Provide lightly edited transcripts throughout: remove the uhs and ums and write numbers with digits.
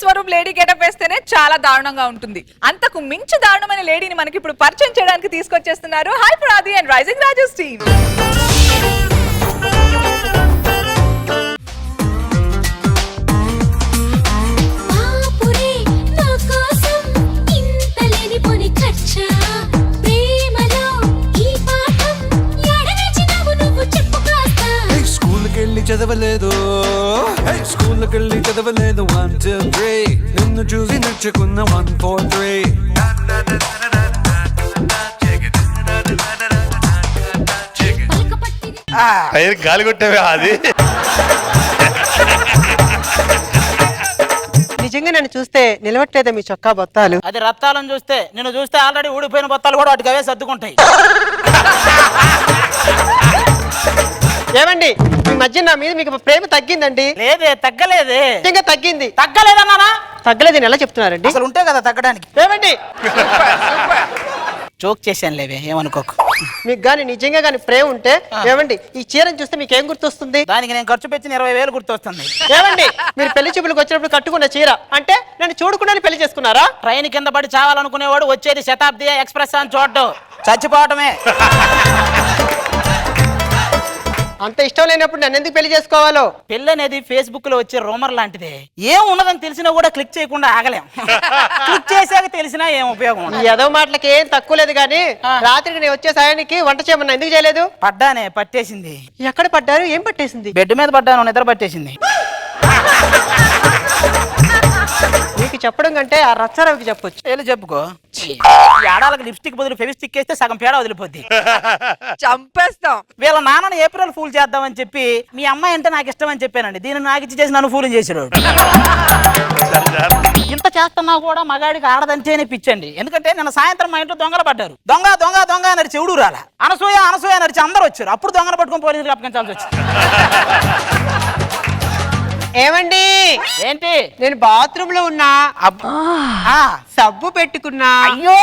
Swaroop lady getup వేస్తేనే చాలా దారుణంగా ఉంటుంది. అంతకు మించి దారుణమైన లేడీని మనకి ఇప్పుడు పరిచయం చేయడానికి తీసుకొచ్చేస్తున్నారు హైపర్ ఆది అండ్ రైజింగ్ రాజెస్ టీమ్. చదవలేదు స్కూల్కెళ్ళి చదవలేదు 1 2 3 నిన్ను చూసి నచ్చుకున్న 1 4 3 గాలి కొట్టేవే అది. నిజంగా నన్ను చూస్తే నిలవట్లేదా మీ చొక్కా బొత్తాలు? అది రత్తాలను చూస్తే నిన్ను చూస్తే ఆల్రెడీ ఊడిపోయిన బొత్తాలు కూడా వాటికి అవే సర్దుకుంటాయి. ఏమండి ఈ మధ్య నా మీద మీకు ప్రేమ తగ్గిందండి? లేదే, తగ్గలేదే. నిజంగా తగ్గింది. తగ్గలేదన్నానా? తగ్గలేదని ఎలా చెప్తున్నారండి? అసలు ఉంటే కదా తగ్గడానికి. ఏమండి జోక్ చేశాను లేవే, ఏమనుకోకు. మీకు గాని నిజంగా గాని ప్రేమ ఉంటే ఏమండి ఈ చీరను చూస్తే మీకు ఏం గుర్తొస్తుంది? దానికి నేను ఖర్చు పెట్టిన 20,000 గుర్తొస్తుంది. ఏమండి మీరు పెళ్లి చూపులకు వచ్చినప్పుడు కట్టుకున్న చీర అంటే నన్ను చూడకుండానే పెళ్లి చేసుకున్నారా? ట్రైన్ కింద పడి చావాలనుకునేవాడు వచ్చేది శతాబ్ది ఎక్స్ప్రెస్ అని చూడటం చచ్చిపోవటమే. అంత ఇష్టం లేనప్పుడు నన్ను ఎందుకు పెళ్లి చేసుకోవాలో? పెళ్లి అనేది ఫేస్బుక్ లో వచ్చే రూమర్ లాంటిదే. ఏం ఉన్నదని తెలిసినా కూడా క్లిక్ చేయకుండా ఆగలేం. క్లిక్ చేసాక తెలిసినా ఏం ఉపయోగం? ఏదో మాటలకి ఏం తక్కువ లేదు కానీ రాత్రికి నేను వచ్చే సాయానికి వంట చేయమన్నా ఎందుకు చేయలేదు? పడ్డానే, పట్టేసింది. ఎక్కడ పడ్డారు? ఏం పట్టేసింది? బెడ్ మీద పడ్డాను, నిద్ర పట్టేసింది. మీకు చెప్పడం కంటే ఆ రచ్చారావుకి చెప్పొచ్చు. వెళ్ళి చెప్పుకో. ఆడాలకు లిప్స్టిక్ బదులు ఫెవిస్టిక్ వేస్తే సగం పేడ వదిలిపోద్ది. చంపేస్తాం. వీళ్ళ నాన్నని ఏప్రిల్ ఫూల్ చేద్దామని చెప్పి మీ అమ్మాయి అంటే నాకు ఇష్టం అని చెప్పానండి. దీన్ని నాకు ఇచ్చి చేసి నన్ను ఫూల్ చేసాడు. ఇంత చేస్తున్నా కూడా మగాడికి ఆడదంటేనే పిచ్చండి. ఎందుకంటే నిన్న సాయంత్రం మా ఇంట్లో దొంగలు పడ్డారు. దొంగ దొంగ దొంగ అని చెవుడు రాలా, అనసూయ అనసూయ అని అందరూ వచ్చారు. అప్పుడు దొంగలు పట్టుకొని పోలీసులకు అప్పగించాల్సి వచ్చింది. ఏమండి ఏంటి? నేను బాత్రూమ్ లో ఉన్నా, సబ్బు పెట్టుకున్నా. అయ్యో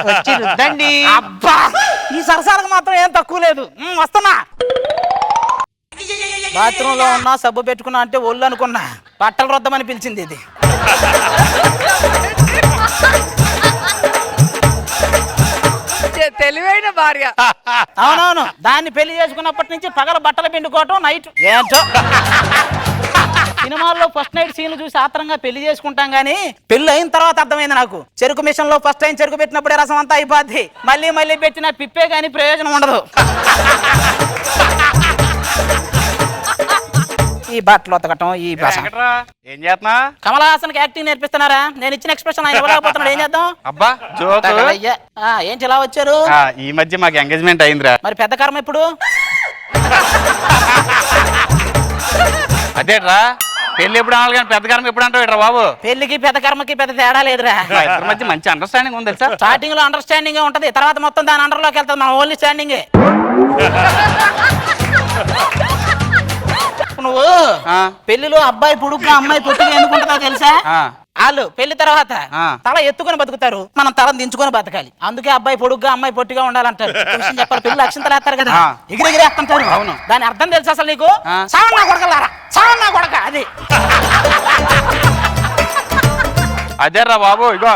వచ్చి రుద్దండి. అబ్బా ఈ సరసాలకు మాత్రం ఏం తక్కువ లేదు. వస్తున్నా. బాత్రూమ్ లో ఉన్నా, సబ్బు పెట్టుకున్నా అంటే ఒళ్ళు అనుకున్నా. బట్టలు రుద్దమని పిలిచింది ఇది. తెలివైన భార్య. అవునవును, దాన్ని పెళ్లి చేసుకున్నప్పటి నుంచి పగల బట్టలు పిండుకోవటం, నైట్ ఏంటో. సినిమాల్లో ఫస్ట్ నైట్ సీన్ చూసి ఆత్రంగా పెళ్లి చేసుకుంటాం గానీ పెళ్లి అయిన తర్వాత అర్థమైంది నాకు. చెరుకు మిషన్ లో ఫస్ట్ టైం చెరుకు పెట్టినప్పుడే రసం అంతా అయిపోద్ది. మళ్ళీ మళ్ళీ పెట్టిన పిప్పే గానీ ప్రయోజనం ఉండదు. ఈ బట్టలు ఉతకటం, ఈ ఏం చేస్తున్నా? కమల్ హాసన్ కి యాక్టింగ్ నేర్పిస్తున్నారా? నేను ఇచ్చిన ఎక్స్ప్రెషన్ ఆయన ఇవ్వలేకపోతున్నాడు. ఏం చేద్దాం? అబ్బా ఏంటి ఇలా వచ్చారు? ఈ మధ్య మాకు ఎంగేజ్మెంట్ అయిందిరా. మరి పెద్ద కర్మ ఎప్పుడు? అదేట్రా, పెళ్లి ఎప్పుడు అనాలి కానీ పెద్ద కర్మ ఎప్పుడు అంటావు బాబు? పెళ్లికి పెద్ద కర్మకి పెద్ద తేడా లేదురా. ఇద్దరి మధ్య మంచి అండర్స్టాండింగ్ ఉంది తెలుసా? స్టార్టింగ్ లో అండర్స్టాండింగ్ ఉంటది, తర్వాత మొత్తం దాని అండర్ లోకి వెళ్తుంది. మన ఓన్లీ స్టాండింగ్. నువ్వు పెళ్లిలో అబ్బాయి పొడుగ్గా అమ్మాయి పొట్టిగా ఎందుకుంటుందో తెలుసా? వాళ్ళు పెళ్లి తర్వాత తల ఎత్తుకొని బతుకుతారు, మనం తల దించుకొని బతకాలి. అందుకే అబ్బాయి పొడుగ్గా అమ్మాయి పొట్టిగా ఉండాలంటారు. చెప్పాలి, పెళ్లి అక్షంతలు వేస్తారు కదా, ఎగిరెగిరి వేస్తుంటారు. అవును, దాని అర్థం తెలుసా అసలు నీకు? సావన్నా కొడకలారా, సావన్నా కొడక. అది అదేరా బాబు. ఇగో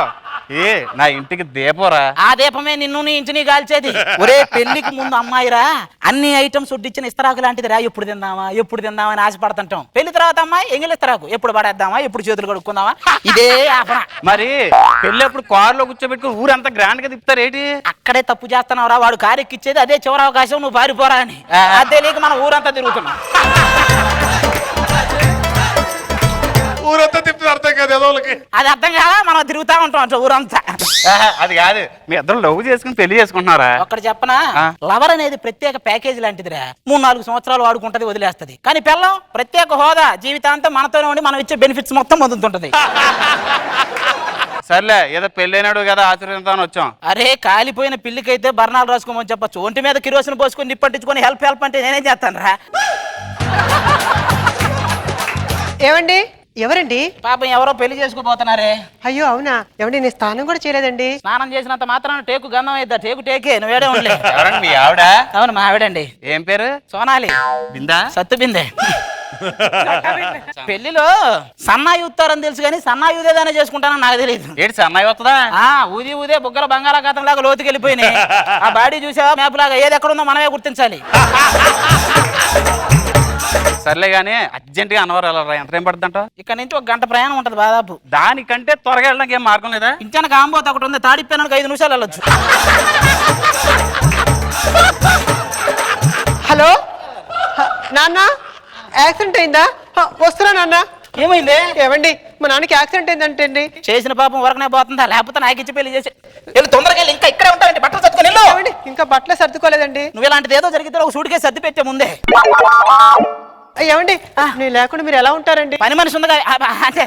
నా ఇంటికి దీపరా. ఆ దీపమే నిన్ను నీ ఇంటిని కాల్చేది. ఒరే పెళ్లికి ముందు అమ్మాయిరా అన్ని ఐటమ్స్ వడ్డిచ్చిన ఇస్తరాకు లాంటిది రా. ఎప్పుడు తిందామా ఎప్పుడు తిందామా అని ఆశపడుతుంటాం. పెళ్లి తర్వాత అమ్మాయి ఎంగిలి ఇస్తరాకు, ఎప్పుడు పడేద్దామా ఎప్పుడు చేతులు కడుక్కుందామా, ఇదే ఆపన. మరి పెళ్లి అప్పుడు కారులో కూర్చోబెట్టుకుని ఊరంతా గ్రాండ్ గా తిప్పుతారు ఏంటి? అక్కడే తప్పు చేస్తున్నావు రా. వాడు కారు ఎక్కిచ్చేది అదే చివరి అవకాశం, నువ్వు పారిపోరా అని. అదే లేక మనం ఊరంతా తిరుగుతున్నాం. ఊరంతా తిప్పుతారు, అర్థం కాదు ఎదోళ్ళకి. అది అర్థం కాదా? మనం తిరుగుతా ఉంటాం అట్లా ఊరంతా. అది కాదు, మీ ఇద్దరు లవ్ చేసుకుని పెళ్లి చేసుకుంటున్నారా? ఒక్కటి చెప్పనా, లవర్ అనేది ప్రత్యేక ప్యాకేజ్ లాంటిదిరా. 3-4 సంవత్సరాలు వాడుకుంటది, వదిలేస్తది. కానీ పెళ్ళం ప్రత్యేక హోదా, జీవితాంతం మనతోనే ఉండి మనం ఇచ్చే బెనిఫిట్స్ మొత్తం పొందుతుంటది. సర్లే, ఏదో పెళ్ళైనాడు కదా ఆచరిద్దామని వచ్చాం. అరే కాలిపోయిన పిల్లికైతే బర్ణాలు రాసుకోమని చెప్పచ్చు. ఒంటి మీద కిరోసిన్ పోసుకొని నిప్పట్టించుకొని హెల్ప్ అంటే నేనేం చేస్తాను రా. ఏమండి ఎవరండి? పాపం ఎవరో పెళ్లి చేసుకోబోతున్నారే. అయ్యో అవునా? ఏమండి నేను స్నానం కూడా చేయలేదండి. స్నానం చేసినంత మాత్రాన టేకు గంధం అయిద్దా? టేకు టేకే, నువ్వేడే ఉండలే. ఎవరండి మీ ఆవిడ? అవును మా ఆవిడండి. ఏం పేరు? సోనాలి. బిందా? సత్తు బిందే. పెళ్లిలో సన్నాయి ఉత్తారని తెలుసు కానీ సన్నాయి ఉదేదానే చేసుకుంటానని నాకు తెలియదు. ఏంటి సన్నాయి వస్తుందా? ఊది ఊదే బుగ్గల బంగాళాఖాతం లాగా లోతుకి వెళ్ళిపోయినాయి. ఆ బాడీ చూసావా మ్యాప్ లాగా, ఏది ఎక్కడ ఉందో మనమే గుర్తించాలి. సర్లే గానీ అర్జెంట్ గా అన్నవరం వెళ్ళరా, ఎంత టైం పడుతుందంట? ఇక్కడ నుంచి 1 గంట ప్రయాణం ఉంటది దాదాపు. దానికంటే త్వరగా వెళ్ళడానికి ఏం మార్గం లేదా? ఇంచాన కాంబోత ఒకటి ఉంది, తాడిపోయినానికి 5 నిమిషాలు వెళ్ళొచ్చు. హలో నాన్న, యాక్సిడెంట్ అయిందా? వస్తున్నా నాన్న. ఏమైంది? ఏమండి, మా నాన్నకి యాక్సిడెంట్ అయిందంటే అండి. చేసిన పాపం వరకనే పోతుందా, లేకపోతే నాకు ఇచ్చి పెళ్లి చేసి వెళ్ళి తొందరగా వెళ్ళి ఇంకా ఇక్కడే ఉంటానండి, బట్టలు సర్దుకొని వెళ్ళు. ఏమండి, ఇంకా బట్టలు సర్దుకోలేదండి. నువ్వు ఇలాంటిది ఏదో జరిగితే ఒక సూట్ కేసు సర్ది పెట్టే ముందే. ఏమండి, నేను లేకుండా మీరు ఎలా ఉంటారండి? పని మనిషి ఉంది కదా, అంటే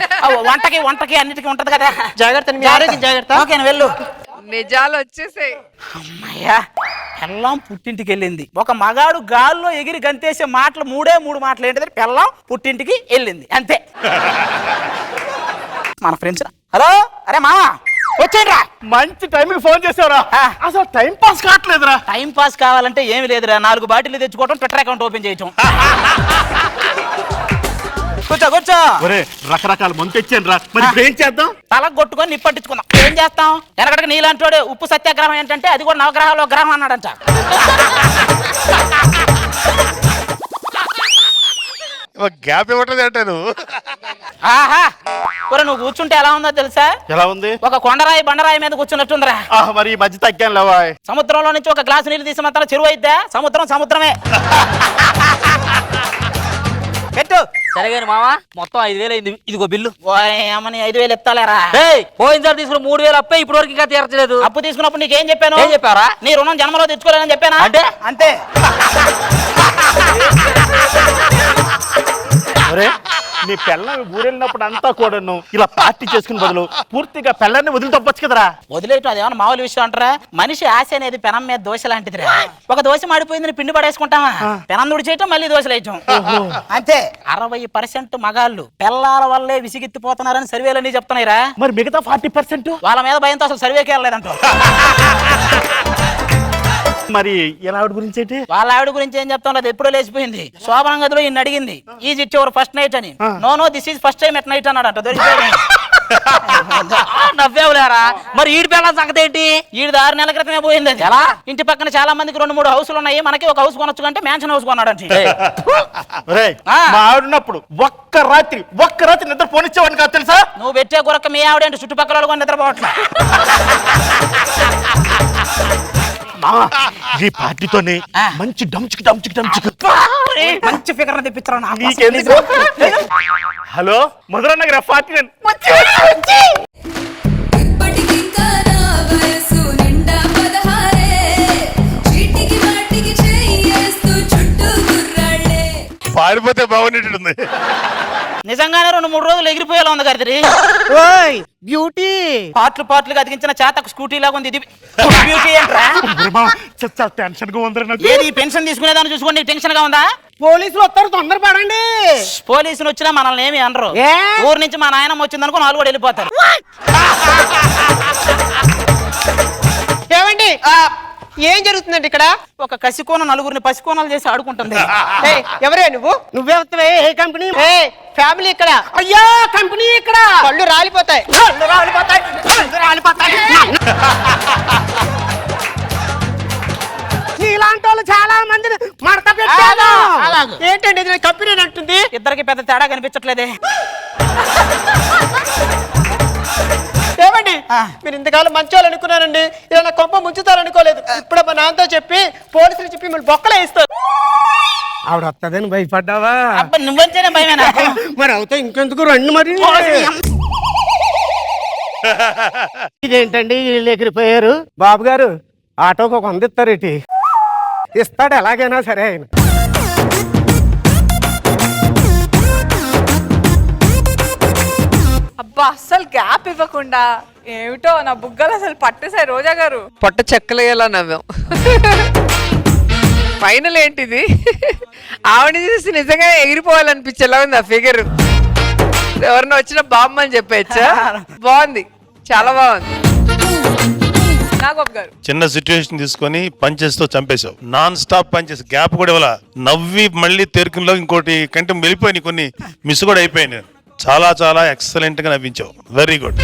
వంటకి అన్నిటికీ ఉంటది కదా. జాగ్రత్త, మీ ఆరోగ్యం జాగ్రత్త. ఓకే, వెళ్ళు. నిజాలు వచ్చేసాయి. అమ్మయ్యా, పెళ్ళాం పుట్టింటికి వెళ్ళింది. ఒక మగాడు గాల్లో ఎగిరి గంతేసే మాటలు 3 మాటలు ఏంటిది, పెళ్ళాం పుట్టింటికి వెళ్ళింది, అంతే. మన ఫ్రెండ్స్, హలో, అరే మామ వచ్చేయండి రా. మంచి టైంకి ఫోన్ చేసావురా. అసలు టైం పాస్ కావట్లేదురా. టైం పాస్ కావాలంటే ఏమి లేదురా, 4 బాటిల్ తెచ్చుకోవటం, ట్విట్టర్ అకౌంట్ ఓపెన్ చేయటం. కూర్చో. ఒరే, రకరకాల మందు తెచ్చాను రా. మరి ఇప్పుడు ఏం చేద్దాం? తలకు కొట్టుకొని నిప్పట్టించుకుందాం. ఏం చేస్తాం? ఎనకటికి నీలాంటి వాడు ఉప్పు సత్యాగ్రహం ఏంటంటే అది కూడా నవగ్రహాలు గ్రహం అన్నాడంట. గ్యాప్ ఇవ్వట్లేదు అంటే నువ్వు. ఆహా, ఒరే నువ్వు కూర్చుంటే ఎలా ఉందో తెలుసా? ఎలా ఉంది? ఒక కొండరాయి బండరాయి మీద కూర్చున్నట్టుందిరా. మరి ఈ మధ్య తగ్గాను లేవా. సముద్రంలో నుంచి ఒక గ్లాసు నీళ్ళు తీసి మాత్రం చెరువు అయిద్దా? సముద్రమే. పెట్టు. సరేగాని మావా, మొత్తం 5,000 అయింది. ఇదిగో బిల్లు. ఏమని 5,000 ఎత్తాలేరా? పోయినసారి తీసుకున్న 3,000 అప్పే ఇప్పటి వరకు ఇంకా తీర్చలేదు. అప్పు తీసుకున్నప్పుడు నీకేం చెప్పాను? ఏం చెప్పారా? నీ రుణం జన్మలో తెచ్చుకోలేదని చెప్పానా? అంటే అంతే. ఒరే, నీ పెళ్ళని ఊరెళ్ళినప్పుడు అంతా కూడాను ఇలా పార్టీ చేసుకుని బదులు పూర్తిగా పెళ్ళాన్ని వదిలి తప్పొచ్చు కదరా. వదిలేయటం అదేమన్నా మామూలు విషయం అంటారా? మనిషి ఆశ అనేది పెనం మీద దోశ లాంటిదిరా. ఒక దోశ మాడిపోయిందని పిండి పడేసుకుంటావా? పెనం దుడి చేయటం, మళ్ళీ దోశలు వేయటం, అంతే. 60% మగాళ్ళు పెళ్ళాల వల్లే విసిగెత్తిపోతున్నారని సర్వేలన్నీ చెప్తున్నాయిరా. మరి మిగతా 40% వాళ్ళ మీద భయంతో అసలు సర్వేకి వెళ్ళలేదంట. మరి ఎలా ఆవిడ గురించి ఏంటి? వాళ్ళ ఆవిడ గురించి ఏం చెప్తాం లేదు, ఎప్పుడో లేచిపోయింది. శోభనం గదిలో ఈయన అడిగింది, is it your first night అని. No this is first time at night అన్నాడంట. నవ్వేవులేరా. మరి ఈడి పిల్లల సంగతి ఏంటి? ఈడు 6 నెలల క్రితమే పోయింది. అది ఎలా? ఇంటి పక్కన చాలా మందికి 2-3 హౌసులు ఉన్నాయి, మనకి ఒక హౌస్ కొనొచ్చు అంటే మ్యాన్షన్ హౌస్ కొన్నాడంటే. మా ఆవిడన్నప్పుడు ఒక్క రాత్రి నిద్ర పోనిచ్చేవాడిని కాదు తెలుసా. నువ్వు పెట్టే కొరక మీ ఆవిడ చుట్టుపక్కల వాళ్ళు కూడా నిద్రపోవట్లే. ఈ పార్టీతోనే మంచి డంచుకు మంచి ఫిగర్ తెప్పించరా. హలో, మధుర నగర పార్టీ. పాడిపోతే బాగుంటుంది. నిజంగానే 2-3 రోజులు ఎగిరిపోయేలా ఉంది గారి. ఓయ్ బ్యూటీ, పాటలుగా అతికించిన చేతకు స్కూటీ లాగా ఉంది. ఇది బ్యూటీ ఏంట్రా? టెన్షన్ గా ఉందిరా నాకు. ఏది పెన్షన్ తీసుకునేదాన్ని చూసుకోండి, నీకు టెన్షన్ గా ఉందా? పోలీసులు వస్తారు, తొందరపడండి. పోలీసులు వచ్చినా మనల్ని ఏమి అనరు. ఊరు నుంచి మా నాయనమ్మ వచ్చిందనుకో 4 కూడా వెళ్ళిపోతారు. ఏమండి, ఏం జరుగుతుందండి ఇక్కడ? ఒక కసికోన 4గురిని పసికోనాలు చేసి ఆడుకుంటుంది. ఎవరే నువ్వు? నువ్వే వస్తావే? ఏ కంపెనీ? ఫ్యామిలీ ఇక్కడ. అయ్యా, కంపెనీ ఇక్కడ. కళ్ళు రాలిపోతాయి. నీలాంటి వాళ్ళు చాలా మందిని మడత పెట్టాను. ఏంటండి ఇది కంపెనీ అంటుంది? ఇద్దరికి పెద్ద తేడా కనిపించట్లేదే. ఏమండి, మీరు ఇంతకాలం మంచోళ్ళు అనుకున్నారండి, ఇలా నా కొంప ముంచుతారనుకోలేదు. ఇప్పుడు మా నాన్నతో చెప్పి పోలీసులు చెప్పి మిమ్మల్ని బొక్కలే ఇస్తారు. ఆవిడ వస్తుందని భయపడ్డావా? అబ్బా, నువ్వంటేనే భయమే నాకు. మరి అవుతా ఇంకెందుకు రండి. మరి ఇదేంటండి వీళ్ళు ఎగిరిపోయారు? బాబు గారు, ఆటోకి ఒక 100 ఇస్తారేటి? ఇస్తాడు ఎలాగైనా సరే ఆయన. అబ్బా, అస్సలు గ్యాప్ ఇవ్వకుండా ఏమిటో నా బుగ్గలు అసలు పట్టేసాయి. రోజా గారు పొట్ట చెక్కలేలా నవ్వాం. ఫైనల్ ఏంటిది? ఆవిడని చూసి నిజంగా ఎగిరిపోవాలనిపించేలా ఉంది ఆ ఫిగర్. ఎవరన్నా వచ్చిన బామ్మని చెప్పచ్చా? బాగుంది, చాలా బాగుంది. నాగబాబు గారు చిన్న సిచ్యువేషన్ తీసుకొని పంచెస్ తో చంపేశావు. నాన్ స్టాప్ పంచెస్, గ్యాప్ కూడా ఇవ్వాల. నవ్వి మళ్ళీ తెరుకులో ఇంకోటి కంటే వెళ్ళిపోయినాయి, కొన్ని మిస్ కూడా అయిపోయినాయి. చాలా చాలా ఎక్సలెంట్ గా నవ్వించావు. Very good.